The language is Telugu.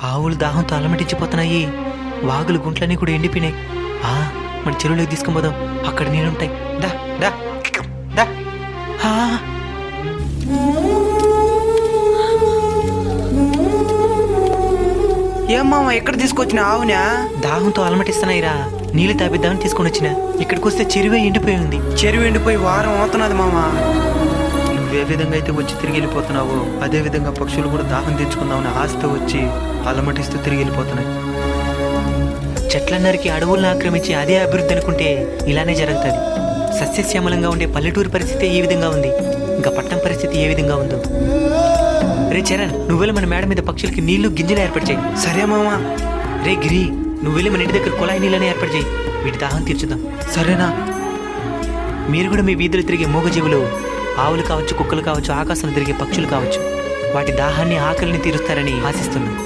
ఆవులు దాహంతో అలమటించిపోతున్నాయి. వాగులు గుంట్లన్నీ కూడా ఎండిపోయినాయి. మన చెరువులోకి తీసుకుని పోదాం, అక్కడ నీళ్ళుంటాయి. దా దా దా. ఏం మామ ఎక్కడ తీసుకొచ్చిన ఆవునా? దాహంతో అలమటిస్తున్నాయిరా, నీళ్లు తాపిద్దామని తీసుకొని వచ్చిన. ఇక్కడికి వస్తే చెరువే ఎండిపోయి ఉంది. చెరువు ఎండిపోయి వారం అవుతున్నది మామ. నువ్వే విధంగా అయితే వచ్చి తిరిగి వెళ్ళిపోతున్నావో అదే విధంగా పక్షులు కూడా దాహం తెచ్చుకుందామని ఆశతో వచ్చి అలమటిస్తూ తిరిగి వెళ్ళిపోతున్నాయి. చెట్లన్నరికి అడవులను ఆక్రమించి అదే అభివృద్ధి అనుకుంటే ఇలానే జరుగుతుంది. సస్యశ్యామలంగా ఉండే పల్లెటూరు పరిస్థితి ఈ విధంగా ఉంది, ఇంకా పట్టణం పరిస్థితి ఏ విధంగా ఉందో. రే చరణ్, నువ్వెళ్ళి మన మేడ మీద పక్షులకి నీళ్లు గింజలు ఏర్పాటు చేయి. సరే మామ. రే గిరి, నువ్వు వెళ్ళి మన ఇంటి దగ్గర కుళాయి నీళ్ళని ఏర్పాటు చేయి. వీటి దాహం తీర్చుదాం. సరేనా? మీరు కూడా మీ వీధులు తిరిగే మూగజీవులు, ఆవులు కావచ్చు, కుక్కలు కావచ్చు, ఆకాశంలో తిరిగే పక్షులు కావచ్చు, వాటి దాహాన్ని ఆకలిని తీరుస్తారని ఆశిస్తున్నాను.